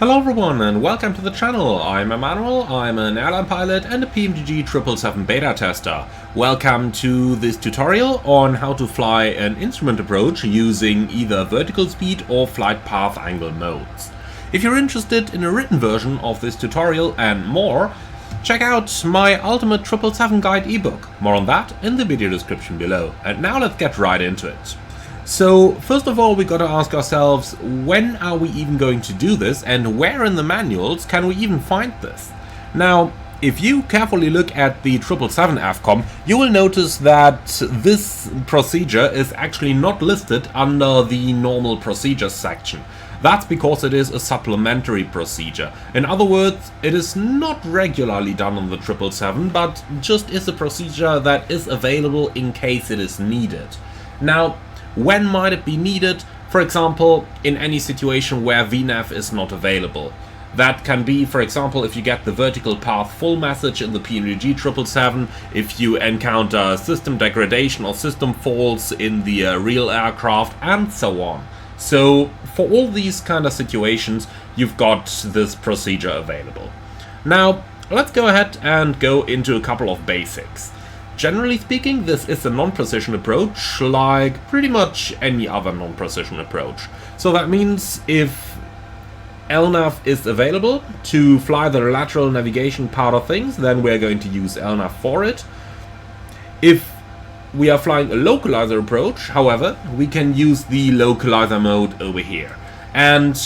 Hello everyone and welcome to the channel. I'm Emmanuel, I'm an airline pilot and a PMDG 777 beta tester. Welcome to this tutorial on how to fly an instrument approach using either vertical speed or flight path angle modes. If you're interested in a written version of this tutorial and more, check out my ultimate 777 guide ebook. More on that in the video description below. And now let's get right into it. So first of all, we gotta ask ourselves, when are we even going to do this and where in the manuals can we even find this? Now, if you carefully look at the 777 AFCOM, you will notice that this procedure is actually not listed under the normal procedures section. That's because it is a supplementary procedure. In other words, it is not regularly done on the 777, but just is a procedure that is available in case it is needed. Now, when might it be needed? For example, in any situation where VNAV is not available. That can be, for example, if you get the vertical path full message in the PMDG 777, if you encounter system degradation or system faults in the real aircraft, and so on. So for all these kind of situations, you've got this procedure available. Now, let's go ahead and go into a couple of basics. Generally speaking, this is a non-precision approach, like pretty much any other non-precision approach. So that means if LNAV is available to fly the lateral navigation part of things, then we're going to use LNAV for it. If we are flying a localizer approach, however, we can use the localizer mode over here. And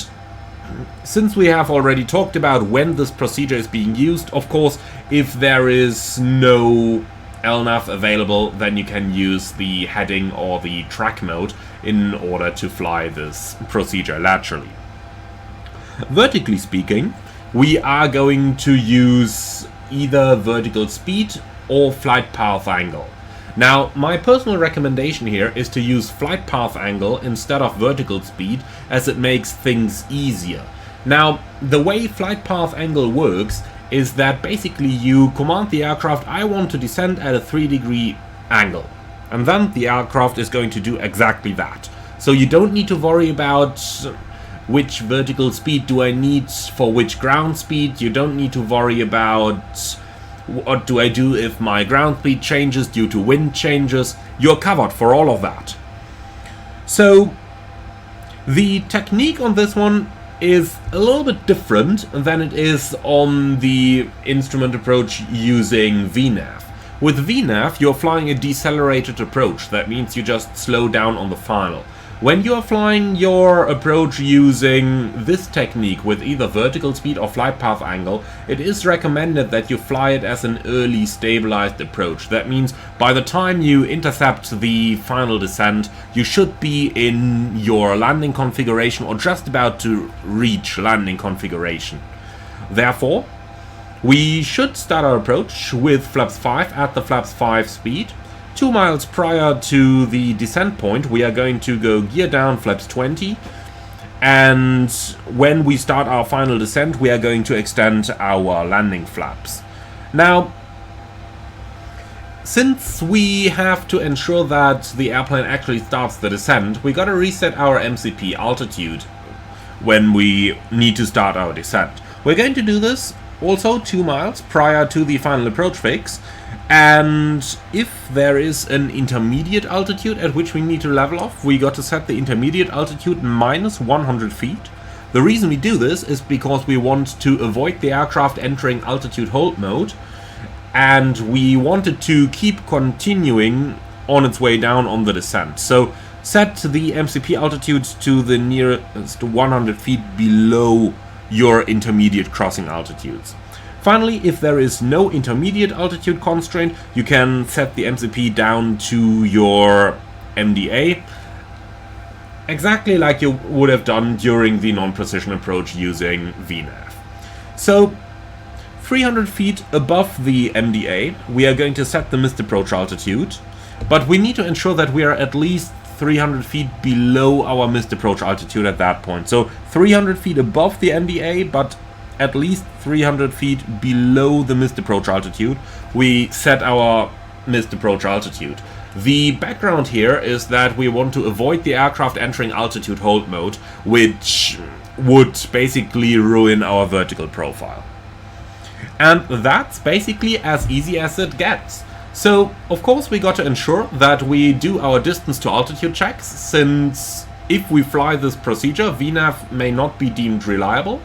since we have already talked about when this procedure is being used, of course, if there is no LNAV available, then you can use the heading or the track mode in order to fly this procedure laterally. Vertically speaking, we are going to use either vertical speed or flight path angle. Now, my personal recommendation here is to use flight path angle instead of vertical speed, as it makes things easier. Now, the way flight path angle works is that basically you command the aircraft, I want to descend at a 3-degree angle. And then the aircraft is going to do exactly that. So you don't need to worry about which vertical speed do I need for which ground speed. You don't need to worry about what do I do if my ground speed changes due to wind changes. You're covered for all of that. So the technique on this one is a little bit different than it is on the instrument approach using VNAV. With VNAV, you're flying a decelerated approach. That means you just slow down on the final. When you are flying your approach using this technique with either vertical speed or flight path angle, it is recommended that you fly it as an early stabilized approach. That means by the time you intercept the final descent, you should be in your landing configuration or just about to reach landing configuration. Therefore, we should start our approach with flaps 5 at the flaps 5 speed. 2 miles prior to the descent point, we are going to go gear down flaps 20, and when we start our final descent, we are going to extend our landing flaps. Now, since we have to ensure that the airplane actually starts the descent, we gotta reset our MCP altitude when we need to start our descent. We're going to do this also 2 miles prior to the final approach fix. And if there is an intermediate altitude at which we need to level off, we got to set the intermediate altitude minus 100 feet. The reason we do this is because we want to avoid the aircraft entering altitude hold mode, and we wanted to keep continuing on its way down on the descent. So set the MCP altitude to the nearest 100 feet below your intermediate crossing altitudes. Finally, if there is no intermediate altitude constraint, you can set the MCP down to your MDA, exactly like you would have done during the non-precision approach using VNAV. So, 300 feet above the MDA, we are going to set the missed approach altitude, but we need to ensure that we are at least 300 feet below our missed approach altitude at that point. So, 300 feet above the MDA, but at least 300 feet below the missed approach altitude, we set our missed approach altitude. The background here is that we want to avoid the aircraft entering altitude hold mode, which would basically ruin our vertical profile. And that's basically as easy as it gets. So, of course, we got to ensure that we do our distance to altitude checks, since if we fly this procedure, VNAV may not be deemed reliable.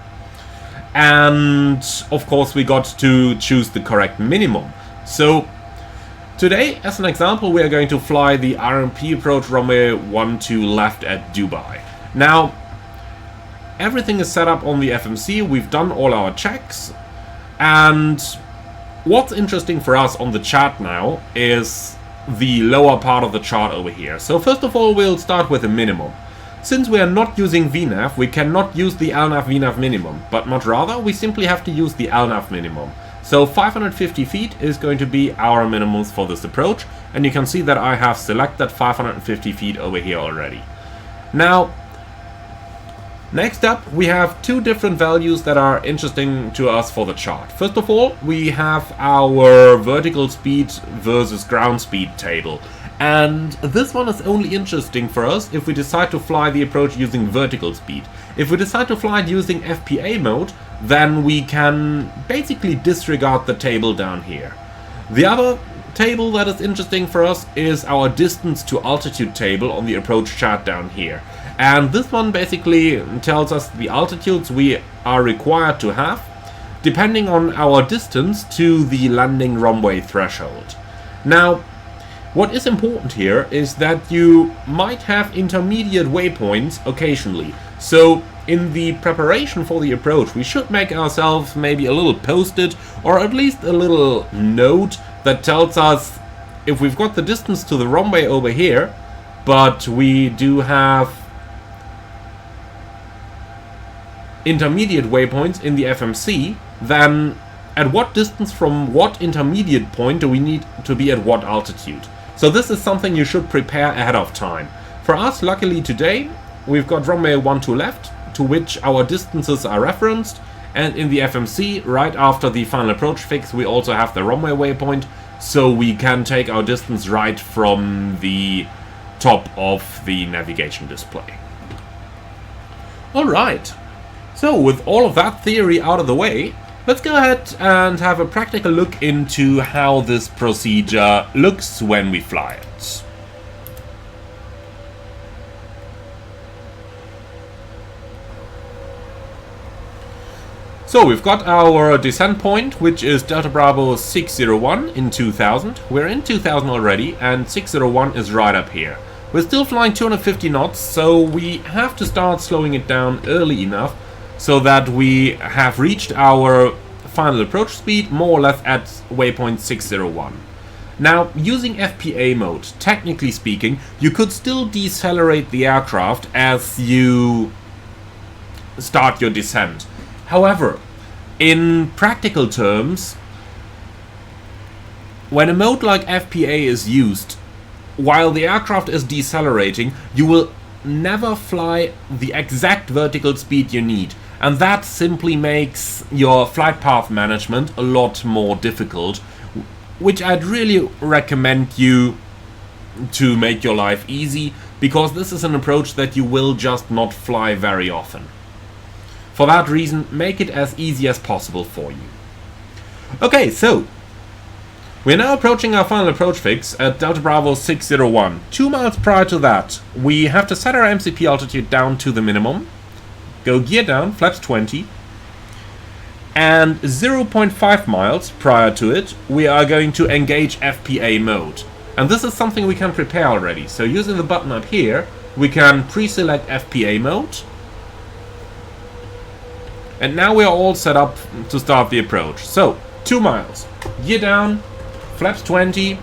And, of course, we got to choose the correct minimum. So, today, as an example, we are going to fly the RMP approach runway 12 left at Dubai. Now, everything is set up on the FMC, we've done all our checks, and what's interesting for us on the chart now is the lower part of the chart over here. So first of all, we'll start with a minimum. Since we are not using VNAV, we cannot use the LNAV VNAV minimum, but much rather we simply have to use the LNAV minimum. So 550 feet is going to be our minimums for this approach, and you can see that I have selected 550 feet over here already. Now, next up, we have two different values that are interesting to us for the chart. First of all, we have our vertical speed versus ground speed table. And this one is only interesting for us if we decide to fly the approach using vertical speed. If we decide to fly it using FPA mode, then we can basically disregard the table down here. The other table that is interesting for us is our distance to altitude table on the approach chart down here. And this one basically tells us the altitudes we are required to have, depending on our distance to the landing runway threshold. Now, what is important here is that you might have intermediate waypoints occasionally. So, in the preparation for the approach, we should make ourselves maybe a little post-it, or at least a little note that tells us if we've got the distance to the runway over here, but we do have intermediate waypoints in the FMC, then at what distance from what intermediate point do we need to be at what altitude? So this is something you should prepare ahead of time. For us, luckily today, we've got runway 12 left, to which our distances are referenced, and in the FMC, right after the final approach fix, we also have the runway waypoint, so we can take our distance right from the top of the navigation display. Alright, so with all of that theory out of the way, let's go ahead and have a practical look into how this procedure looks when we fly it. So we've got our descent point, which is Delta Bravo 601 in 2000. We're in 2000 already, and 601 is right up here. We're still flying 250 knots, so we have to start slowing it down early enough so that we have reached our final approach speed more or less at waypoint 601. Now, using FPA mode, technically speaking, you could still decelerate the aircraft as you start your descent. However, in practical terms, when a mode like FPA is used, while the aircraft is decelerating, you will never fly the exact vertical speed you need. And that simply makes your flight path management a lot more difficult, which I'd really recommend you to make your life easy, because this is an approach that you will just not fly very often. For that reason, make it as easy as possible for you. Okay, so we're now approaching our final approach fix at Delta Bravo 601. 2 miles prior to that, we have to set our MCP altitude down to the minimum, go gear down, flaps 20, and 0.5 miles prior to it, we are going to engage FPA mode. And this is something we can prepare already. So using the button up here, we can pre-select FPA mode. And now we are all set up to start the approach. So, 2 miles, gear down, flaps 20,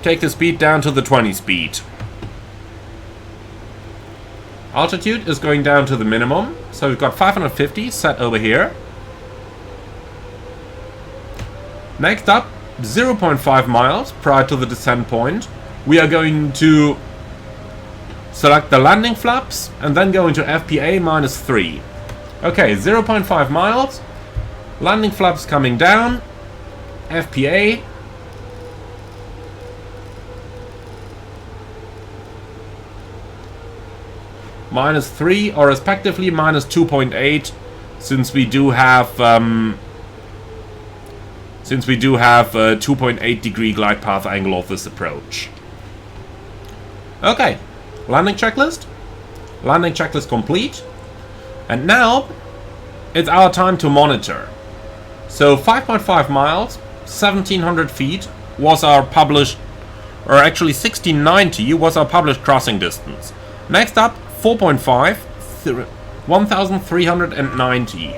take the speed down to the 20 speed. Altitude is going down to the minimum, so we've got 550 set over here. Next up, 0.5 miles prior to the descent point. We are going to select the landing flaps and then go into FPA -3. Okay, 0.5 miles, landing flaps coming down, FPA. -3 or respectively -2.8, since we do have a 2.8 degree glide path angle of this approach. Okay, landing checklist. Landing checklist complete. And now it's our time to monitor. So 5.5 miles, 1700 feet was our published, or actually 1690 was our published crossing distance. Next up, 4.5, 1390.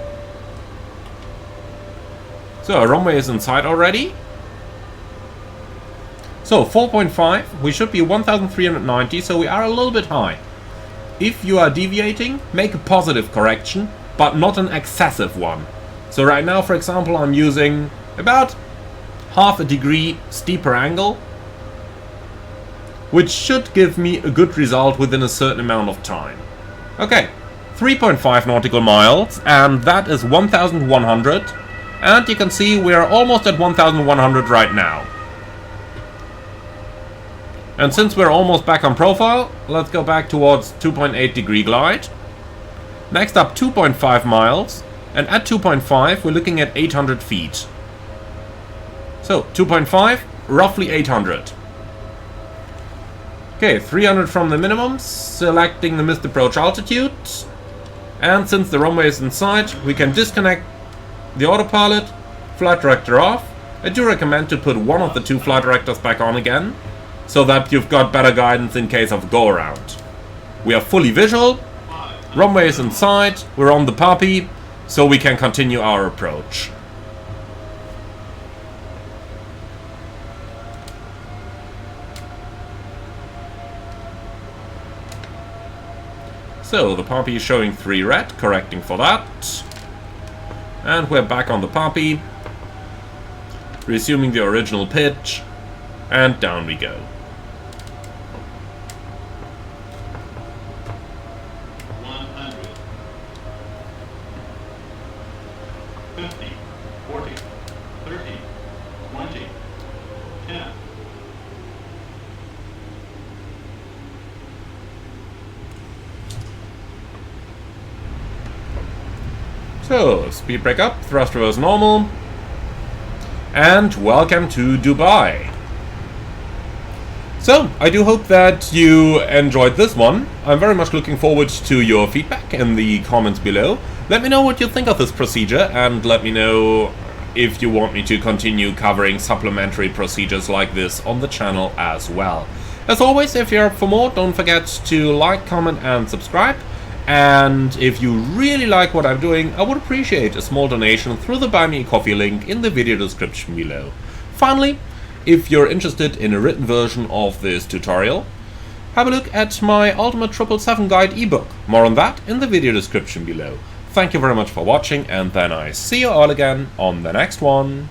So our runway is in sight already. So 4.5, we should be 1390, so we are a little bit high. If you are deviating, make a positive correction, but not an excessive one. So right now, for example, I'm using about half a degree steeper angle, which should give me a good result within a certain amount of time. Okay, 3.5 nautical miles, and that is 1100. And you can see we are almost at 1100 right now. And since we're almost back on profile, let's go back towards 2.8 degree glide. Next up, 2.5 miles. And at 2.5, we're looking at 800 feet. So, 2.5, roughly 800. Okay, 300 from the minimum, selecting the missed approach altitude. And since the runway is in sight, we can disconnect the autopilot, flight director off. I do recommend to put one of the two flight directors back on again, so that you've got better guidance in case of go-around. We are fully visual, runway is in sight, we're on the puppy, so we can continue our approach. So the puppy is showing 3 red, correcting for that. And we're back on the puppy, resuming the original pitch, and down we go. 100, 50, 40, 30, 20, 10. So, speed brake up, thrust reverse normal, and welcome to Dubai. So, I do hope that you enjoyed this one. I'm very much looking forward to your feedback in the comments below. Let me know what you think of this procedure, and let me know if you want me to continue covering supplementary procedures like this on the channel as well. As always, if you're up for more, don't forget to like, comment, and subscribe. And if you really like what I'm doing, I would appreciate a small donation through the Buy Me a Coffee link in the video description below. Finally, if you're interested in a written version of this tutorial, have a look at my Ultimate 777 Guide ebook. More on that in the video description below. Thank you very much for watching, and then I see you all again on the next one.